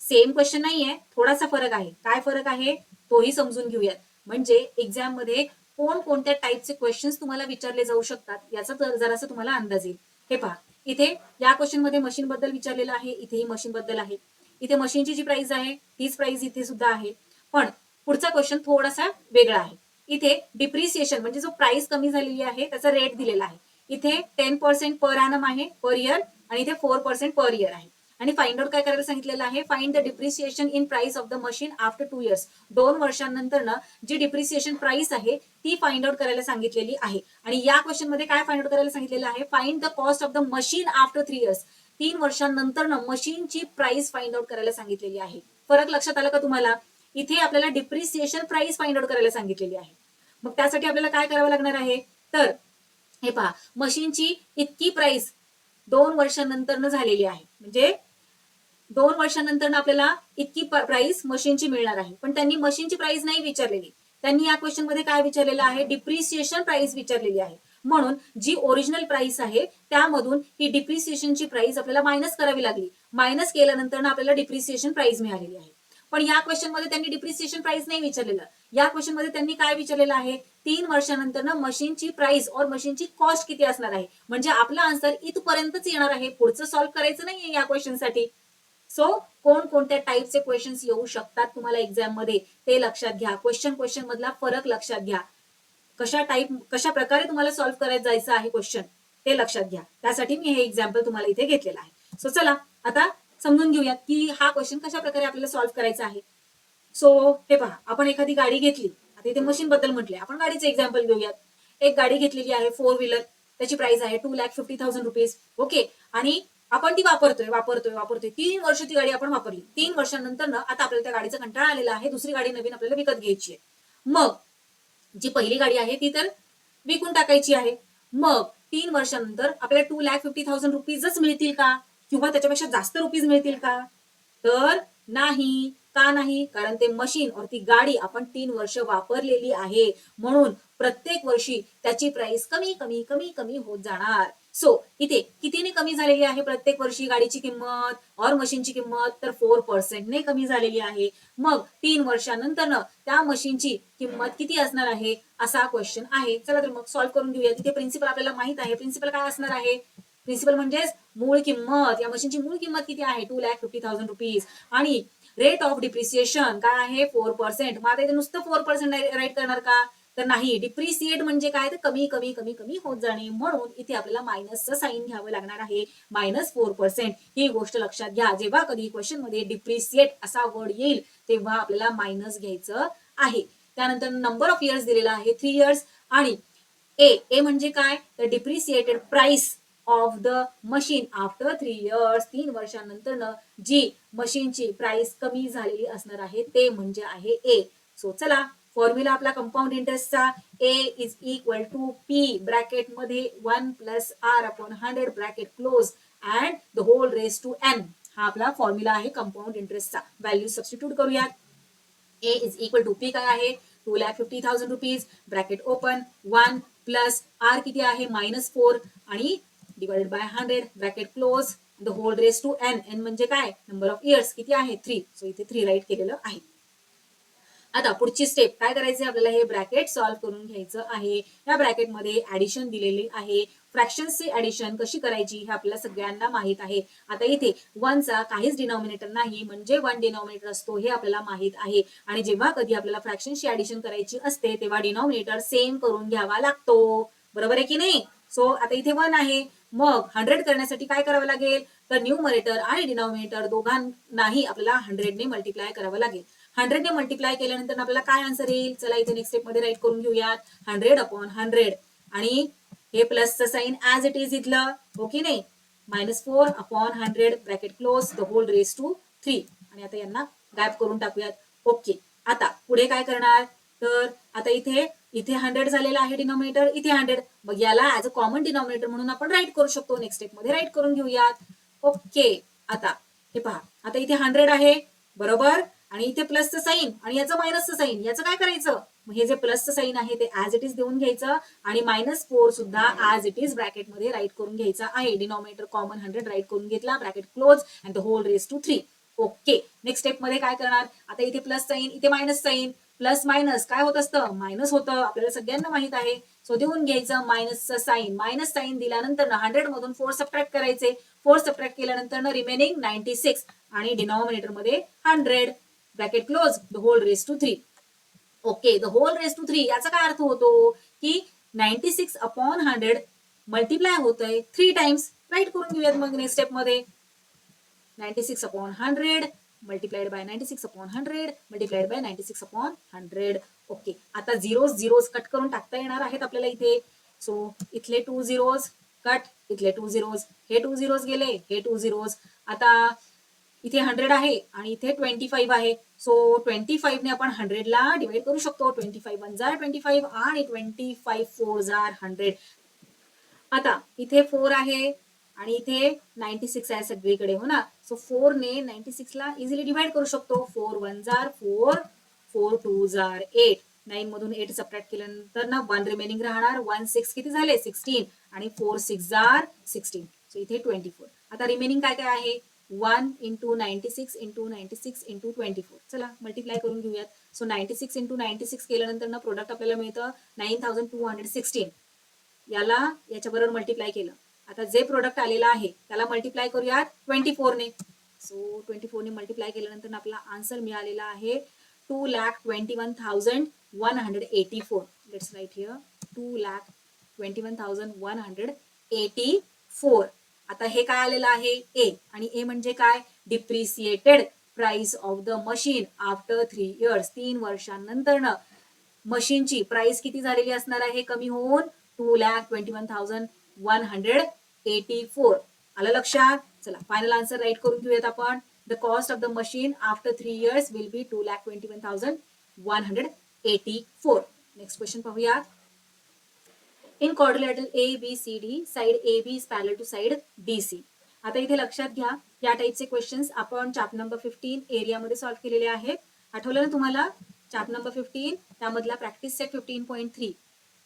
सेम क्वेश्चन नाहीये, थोडासा फरक आहे. काय फरक आहे तोही समजून घेऊयात, म्हणजे एक्झाम मध्ये कोणत्या टाईपचे क्वेश्चन्स तुम्हाला विचारले जाऊ शकतात याचा जरासा तुम्हाला अंदाज येईल. हे पहा इथे या क्वेश्चन मध्ये मशीन बद्दल विचारलेलं आहे, इथेही मशीन बद्दल आहे. इथे मशीनची जी प्राइस आहे तीच प्राइस इथे सुद्धा आहे, पण पुढचा क्वेश्चन थोडासा वेगळा आहे. इथे डिप्रिसिएशन म्हणजे जो प्राइस कमी झालेली आहे त्याचा रेट दिलेला आहे. इथे 10% पर ॲनम आहे पर इयर आणि इथे 4% पर इयर आहे. आणि फाइंड आउट काय करायला सांगितलेलं आहे, find the depreciation in price of the machine after 2 years. 2 वर्षांनंतर ना जी डिप्रिसिएशन प्राइस आहे ती फाइंड आउट करायला सांगितलेली आहे. आणि या क्वेश्चन मध्ये काय फाइंड आउट करायला सांगितलेलं आहे, find the cost of the machine after 3 years. 3 वर्षांनंतर ना मशीनची प्राइस फाइंड आउट करायला सांगितलेली आहे. फरक लक्षात आला का तुम्हाला, इथे आपल्याला डिप्रिसिएशन प्राइस फाइंड आउट करायला सांगितलेली आहे. मग त्यासाठी आपल्याला काय करावं लागणार आहे तर हे पहा मशीनची इतकी प्राइस 2 वर्षांनंतर झालेली आहे, म्हणजे 2 वर्षांनंतर आपल्याला इतकी प्राइस मशीनची मिळणार आहे. पण त्यांनी मशीनची प्राइस नाही विचारलेली, त्यांनी या क्वेश्चन मध्ये काय विचारलेलं आहे डिप्रिसिएशन प्राइस विचारलेली आहे. म्हणून जी ओरिजिनल प्राइस आहे त्यामधून ही डिप्रिसिएशनची प्राइस आपल्याला मायनस करावी लागली. मायनस केल्यानंतर आपल्याला डिप्रिसिएशन प्राइस मिळालेली आहे. पण या क्वेश्चन मध्ये त्यांनी डिप्रिसिएशन प्राइस नाही विचारलेलं. या क्वेश्चन मध्ये त्यांनी काय विचारलेलं आहे 3 वर्षांनंतर ना मशीनची प्राइस और मशीनची कॉस्ट किती असणार आहे. म्हणजे आपला आन्सर इथपर्यंतच येणार आहे, पुढचं सॉल्व्ह करायचं नाहीये या क्वेश्चन साठी. सो कोणत्या टाईपचे क्वेश्चन्स येऊ शकतात तुम्हाला एक्झाम मध्ये ते लक्षात घ्या. क्वेश्चन मधला फरक लक्षात घ्या. कशा प्रकारे तुम्हाला सॉल्व्ह करायचं जायचं आहे क्वेश्चन ते लक्षात घ्या. त्यासाठी मी हे एक्झाम्पल तुम्हाला इथे घेतलेलं आहे. सो चला आता समजून घेऊयात की हा क्वेश्चन कशा प्रकारे आपल्याला सॉल्व्ह करायचा आहे. सो हे पहा आपण एखादी गाडी घेतली. आता इथे मशीन बद्दल म्हटले, आपण गाडीचं एक्झाम्पल घेऊयात. एक गाडी घेतलेली आहे 4 व्हीलर, त्याची प्राइस आहे 2,50,000 रुपीज. ओके, आणि आपण ती वापरतोय 3 वर्ष ती गाडी आपण वापरली. 3 वर्षांनंतर ना आता आपल्याला त्या गाडीचा कंटाळा आलेला आहे, दुसरी गाडी नवीन आपल्याला विकत घ्यायची आहे. मग जी पहिली गाडी आहे ती तर विकून टाकायची आहे. मग 3 वर्षांनंतर आपल्याला 2,50,000 रुपीजच मिळतील का, किंवा त्याच्यापेक्षा जास्त रुपीज मिळतील का? तर नाही. का नाही? कारण ते मशीन और ती गाडी आपण 3 वर्ष वापरलेली आहे, म्हणून प्रत्येक वर्षी त्याची प्राइस कमी कमी कमी कमी होत जाणार. सो इथे कितीने कमी झालेली आहे प्रत्येक वर्षी गाडीची किंमत और मशीनची किंमत? तर 4% ने कमी झालेली आहे. मग 3 वर्षानंतर त्या मशीनची किंमत किती असणार आहे, असा क्वेश्चन आहे. चला तर मग सॉल्व्ह करून घेऊया. तिथे प्रिन्सिपल आपल्याला माहित आहे. प्रिन्सिपल काय असणार आहे? प्रिन्सिपल म्हणजेच मूळ किंमत. या मशीनची मूळ किंमत किती आहे? 2,50,000 रुपीज. आणि रेट ऑफ डिप्रिसिएशन काय आहे? 4%. मग आता इथे नुसतं 4% राईट करणार का? तर नाही. डिप्रिसिएट म्हणजे काय? तर कमी कमी कमी कमी होत जाणे, म्हणून इथे आपल्याला मायनसचं साईन घ्यावं लागणार आहे. -4%. ही गोष्ट लक्षात घ्या. जेव्हा कधी क्वेश्चन मध्ये डिप्रिसिएट असा वर्ड येईल तेव्हा आपल्याला मायनस घ्यायचं आहे. त्यानंतर नंबर ऑफ इयर्स दिलेला आहे 3 इयर्स. आणि ए म्हणजे काय? तर depreciated price of the machine after 3 years. 3 वर्षांनंतर जी मशीनची प्राइस कमी झालेली असणार आहे ते म्हणजे आहे ए. सो चला, फॉर्म्युला आपला कंपाऊंड इंटरेस्टचा A is equal to P bracket मध्ये 1 plus R upon 100 bracket close and the whole raise to N. हा आपला फॉर्म्युला आहे कंपाऊंड इंटरेस्टचा. व्हॅल्यू सबस्टिट्यूट करूयात. A is equal to P काय आहे? 2,50,000 rupees bracket open 1 plus R किती आहे? -4 आणि divided by 100 bracket close the whole raise to N. N म्हणजे काय? नंबर ऑफ इयर्स किती आहे? 3. सो इथे 3 राईट केलेलं आहे. आता पुढची स्टेप काय करायचे? आपल्याला हे ब्रॅकेट सॉल्व्ह करून घ्यायचं आहे. या ब्रॅकेटमध्ये ऍडिशन दिलेली आहे. फ्रॅक्शन्सची ऍडिशन कशी करायची हे आपल्याला सगळ्यांना माहित आहे. आता इथे 1 चा काहीच डिनॉमिनेटर नाही, म्हणजे 1 डिनॉमिनेटर असतो हे आपल्याला माहित आहे. आणि जेव्हा कधी आपल्याला फ्रॅक्शन्सची ऍडिशन करायची असते तेव्हा डिनॉमिनेटर सेम करून घ्यावा लागतो. बरोबर आहे की नाही? सो आता इथे 1 आहे, मग 100 करण्यासाठी काय करावं लागेल? तर न्यूमरेटर आणि डिनॉमिनेटर दोघांनाही आपल्याला 100 ने मल्टिप्लाय करावं लागेल. 100 ने मल्टिप्लाय केल्यानंतर आपल्याला काय आन्सर येईल? चला इथे नेक्स्ट स्टेप मध्ये राईट करून घेऊयात. 100 अपॉन 100 आणि हे प्लसचं साईन ऍज इट इज इथलं, ओके नाही? -4 upon 100 bracket close the whole raise to 3. आणि आता यांना गायब करून टाकूयात. ओके, आता पुढे काय करणार? तर आता इथे 100 झालेला आहे डिनॉमिनेटर, इथे 100. मग याला ऍज अ कॉमन डिनॉमिनेटर म्हणून आपण राईट करू शकतो. नेक्स्ट स्टेप मध्ये राईट करून घेऊयात. ओके, आता हे पहा, आता इथे 100 आहे बरोबर, आणि इथे प्लसचं साईन आणि याचं मायनसचं साईन. याचं काय करायचं? मग हे जे प्लसचं साईन आहे ते ऍज इट इज देऊन घ्यायचं आणि -4 सुद्धा ऍज इट इज ब्रॅकेट मध्ये राईट करून घ्यायचा आहे. डिनॉमिनेटर कॉमन 100 राईट करून घेतला, bracket close and the whole raise to 3. Okay, next step मध्ये काय करणार? आता इथे प्लस साईन, इथे मायनस साईन. प्लस मायनस काय होत असतं? मायनस होतं, आपल्याला सगळ्यांना माहित आहे. सो देऊन घ्यायचं मायनसचं साईन. मायनस साईन दिल्यानंतर 100 मधून 4 सबट्रॅक्ट करायचे. 4 सबट्रॅक्ट केल्यानंतर रिमेनिंग 96 आणि डिनॉमिनेटर मध्ये 100 bracket close the whole raise to 3. Okay, the whole raise to 3 याचा काय अर्थ होतो? की 96 अपॉन 100 मल्टिप्लाय होतंय 3 टाइम्स. राईट करून घेऊयात मग नेक्स्ट स्टेप मध्ये. 96 upon 100 multiplied by 96 upon 100 multiplied by 96 upon 100. Okay, आता झिरोज कट करून टाकता येणार आहेत आपल्याला इथे. सो इथले 2 झिरोज कट, इथले 2 झिरोज, हे 2 झिरोज गेले, हे 2 झिरोज. आता इथे 100 आहे आणि इथे 25 आहे. सो 25 ने आपण 100 ला डिवाइड करू शकतो. 25 1 जार 25 आणि 25 4 जार 100. आता इथे 4 आहे आणि इथे 96 आहे सगळीकडे, हो ना? सो 4 ने 96 ला इझिली डिवाइड करू शकतो. 4 1 जार 4, 4 2 जार 8. 9 मधून 8 सबट्रॅक्ट केल्यानंतर ना 1 रिमेनिंग राहणार. 1 6 किती झाले? 16 आणि 4 6 जार 16. सो इथे 24. आता रिमेनिंग काय काय आहे? 1 इंटू 96 इंटू 96 इंटू 24. चला मल्टिप्लाय करून घेऊयात. सो 96 इंटू 96 केल्यानंतर ना प्रोडक्ट आपल्याला मिळतं 9216. याला याच्या बरोबर मल्टिप्लाय केलं. आता जे प्रोडक्ट आलेलं आहे त्याला मल्टिप्लाय करूयात 24 ने. सो 24 ने मल्टिप्लाय केल्यानंतर आपला आन्सर मिळालेला आहे 2,21,184. Let's write here 2,21,184. आता हे काय आलेलं आहे? ए. आणि ए म्हणजे काय? Depreciated price of the machine after 3 years. 3 वर्षांनंतर मशीनची प्राइस किती झालेली असणार आहे कमी होऊन 2,21,184. आलं लक्षात. चला फायनल आन्सर राईट करून घेऊयात आपण. The cost of the machine after 3 years will be 2,21,184. Next question पाहूयात. In quadrilateral ABCD side AB is parallel to side DC. आता इथे लक्षात घ्या या टाईपचे क्वेश्चन्स आपण चॅप्टर नंबर 15 एरियामध्ये सॉल्व्ह केलेले आहेत. आठवलं ना तुम्हाला चॅप्टर नंबर 15 त्यामधला प्रॅक्टिस सेट 15.3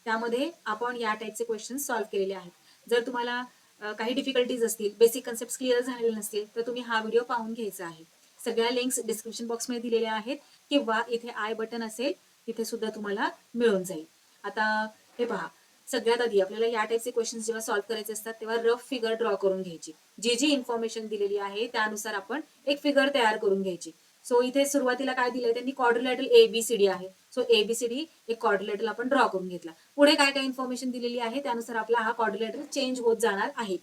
त्यामध्ये आपण या टाईपचे क्वेश्चन्स सॉल्व्ह केलेले आहेत. जर तुम्हाला काही डिफिकल्टीज असतील, बेसिक कन्सेप्ट क्लिअर झालेले नसतील तर तुम्ही हा व्हिडिओ पाहून घ्यायचा आहे. सगळ्या लिंक्स डिस्क्रिप्शन बॉक्समध्ये दिलेल्या आहेत किंवा इथे आय बटन असेल तिथे सुद्धा तुम्हाला मिळून जाईल. आता हे पहा, सगळ्यात आधी आपल्याला या टाईपचे क्वेश्चन्स जेव्हा सॉल्व्ह करायचे असतात तेव्हा रफ फिगर ड्रॉ करून घ्यायची. जी जी इन्फॉर्मेशन दिलेली आहे त्यानुसार आपण एक फिगर तयार करून घ्यायची. सो इथे सुरुवातीला काय दिलंय त्यांनी क्वाड्रिलॅटरल ABCD आहे. सो ABCD एक क्वाड्रिलॅटरल आपण ड्रॉ करून घेतला. पुढे काय काय इन्फॉर्मेशन दिलेली आहे त्यानुसार आपला हा क्वाड्रिलॅटरल चेंज होत जाणार आहे.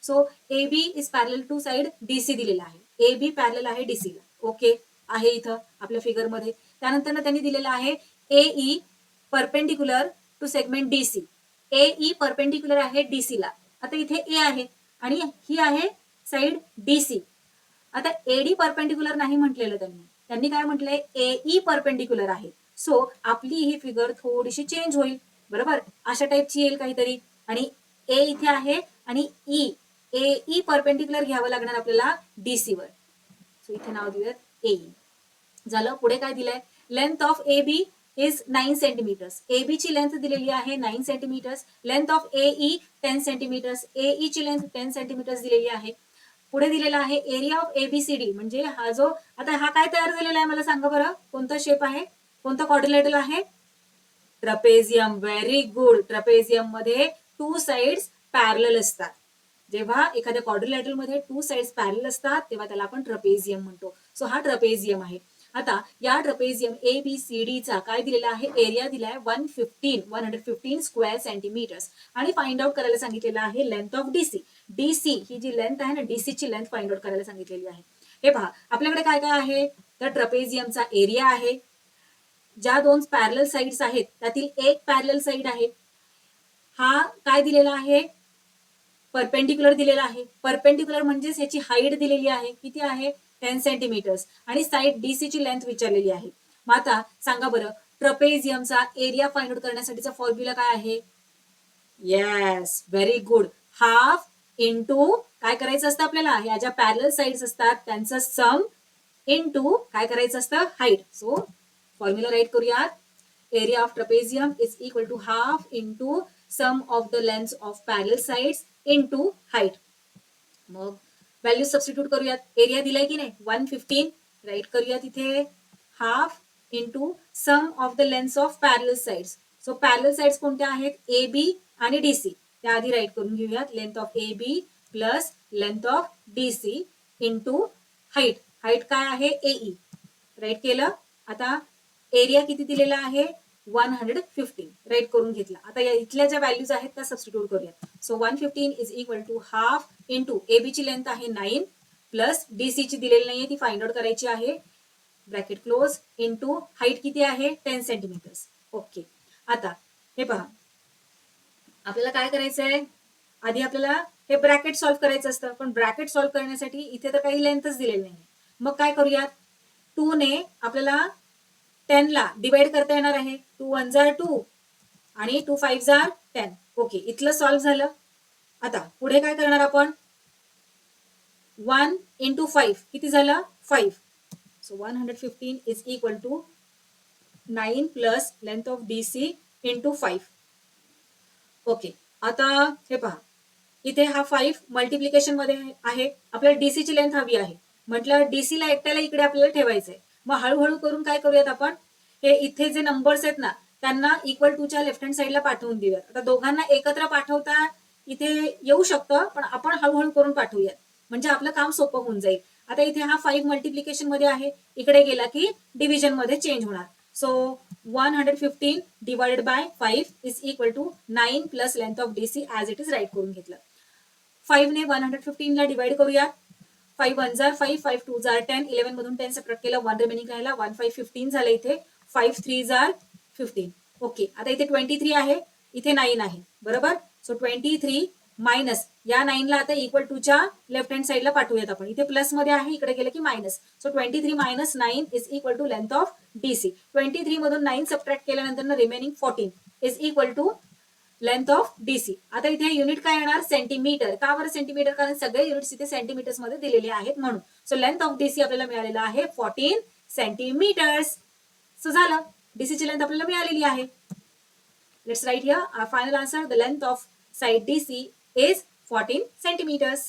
So AB is parallel to side DC दिलेला आहे. AB पॅरलल आहे DC ला. ओके आहे इथं आपल्या फिगर मध्ये. त्यानंतर त्यांनी दिलेलं आहे AE perpendicular to segment DC. AE perpendicular आहे DC ला. आता इथे A आहे आणि ही आहे साइड DC. आता AD परपेंडिक्युलर नाही म्हटलेलं त्यांनी काय म्हटलंय AE परपेंडिक्युलर आहे. सो आपली ही फिगर थोडीशी चेंज होईल. बरोबर अशा टाईपची येईल काहीतरी. आणि A इथे आहे आणि AE परपेंडिक्युलर घ्यावं लागणार आपल्याला DC वर. सो इथे नाव देऊयात AE. झालं. पुढे काय दिलंय length of AB is 9 centimetres. AB ची लेंथ दिलेली आहे 9 centimetres. Length of AE 10 centimetres. AE ची लेंथ 10 सेंटीमीटर्स दिलेली आहे. पुढे दिलेला आहे एरिया ऑफ ABCD म्हणजे हा जो आता हा काय तयार झालेला आहे मला सांगा बरं. कोणता शेप आहे, कोणता क्वाड्रिलॅटरल आहे? ट्रपेझियम. Very good. ट्रपेझियम मध्ये 2 साइड्स पॅरलल असतात. जेव्हा एखाद्या क्वाड्रिलॅटरल मध्ये 2 साइड्स पॅरलल असतात तेव्हा त्याला आपण ट्रपेझियम म्हणतो. सो हा ट्रपेझियम आहे. आता या ट्रपेझियम ABCD चा काय दिलेला आहे एरिया दिलाय 115 स्क्वेअर सेंटीमीटर्स आणि फाइंड आउट करायला सांगितलेलं आहे लेंथ ऑफ DC. DC ही जी लेंथ आहे ना DC ची लेंथ फाइंड आउट करायला सांगितलेली आहे. हे पहा आपल्याकडे काय काय आहे तर ट्रपेझियमचा एरिया आहे. ज्या 2 पॅरलल साइड्स आहेत त्यातील एक पॅरलल साइड आहे. हा काय दिलेला आहे परपेंडिक्युलर दिलेला आहे. परपेंडिक्युलर म्हणजेच याची हाईट दिलेली आहे. किती आहे 10 सेंटीमीटर्स आणि साइड DC ची लेंथ विचारलेली आहे. मग आता सांगा बरं ट्रपेझियमचा एरिया फाइंड आउट करण्यासाठीचा फॉर्म्युला काय आहे? Yes very good. Half into काय करायचं असतं आपल्याला ह्या ज्या पॅरलल साइड्स असतात त्यांचं सम इंटू काय करायचं असतं हाईट. सो फॉर्म्युला राईट करूयात. Area of trapezium is equal to half into sum of the length of parallel sides into height. मग व्हॅल्यू सबस्टिट्यूट करूयात. एरिया दिलाय की नाही 115 राईट करूयात इथे half into sum of the length of parallel sides. So parallel sides कोणत्या आहेत AB आणि DC. त्या आधी राईट करून घेऊयात. Length of AB plus length of DC into height. Height काय आहे AE राईट केलं. आता एरिया किती दिलेला आहे 115 राईट करून घेतला. आता या इथल्या ज्या व्हॅल्यूज आहेत त्या सबस्टिट्यूट करूया. So 115 is equal to half into AB ची लेंथ आहे 9 प्लस DC ची दिलेली नाहीये ती फाइंड आउट करायची आहे. ब्रॅकेट क्लोज इंटू हाईट किती आहे 10 सेंटीमीटर्स. ओके. आता हे पहा आपल्याला काय करायचंय आधी आपल्याला हे ब्रॅकेट सॉल्व्ह करायचं असतं. पण ब्रॅकेट सॉल्व्ह करण्यासाठी इथे तर काही लेंथच दिलेली नाही. मग काय करूयात 2 ने आपल्याला 10 ला डिवाइड करता येणार आहे. 2 1 जार 2 आणि 2 5 जार 10. ओके इथलं सॉल्व्ह झालं. आता पुढे काय करणार आपण 1 इंटू 5 किती झालं 5. So 115 is equal to 9 plus length of DC into 5. Okay. आता हे पहा इथे हा 5 मल्टिप्लिकेशन मध्ये आहे. आपल्याला DC ची लेंथ हवी आहे म्हटलं DC ला एकट्याला इकडे आपल्याला ठेवायचंय. मग हळूहळू करून काय करूयात आपण हे इथे जे नंबर्स आहेत ना त्यांना इक्वल टू च्या लेफ्ट हँड साईडला पाठवून देऊयात. आता दोघांना एकत्र पाठवता इथे येऊ शकतं पण आपण हळूहळू करून पाठवूयात म्हणजे आपलं काम सोपं होऊन जाईल. आता इथे हा 5 मल्टिप्लिकेशन मध्ये आहे. इकडे गेला की डिव्हिजन मध्ये चेंज होणार. So 115 divided by 5 is equal to 9 plus length of DC as it is right करून घेतलं. 5 ने 115 ला डिवाइड करूयात. 5 1 जार 5 5 2 जार 10 11 मधून 10 सेपरेट केलं 1 रिमेनिंग राहिला 1 5 15 झालं इथे 5 3 जार 15. ओके, आता इथे 23 आहे, इथे 9 आहे, बरोबर. सो 23 मायनस या 9ला आता इक्वल टूच्या लेफ्ट हँड साईडला पाठवूयात आपण. इथे प्लस मध्ये आहे, इकडे गेलं की minus. So 23 minus 9 is equal to length of DC. 23 मधून 9 सबट्रॅक्ट केल्यानंतर remaining 14 is equal to length of DC. आता इथे युनिट काय येणार? सेंटीमीटर. का बरं सेंटीमीटर? कारण सगळे युनिट्स इथे सेंटीमीटर्स मध्ये दिलेले आहेत म्हणून. सो लेंथ ऑफ डीसी आपल्याला मिळालेला आहे 14 सेंटीमीटर्स. सो झालं, डीसीची लेंथ आपल्याला मिळालेली आहे. Let's write here our final answer. The length of side DC is 14 centimeters.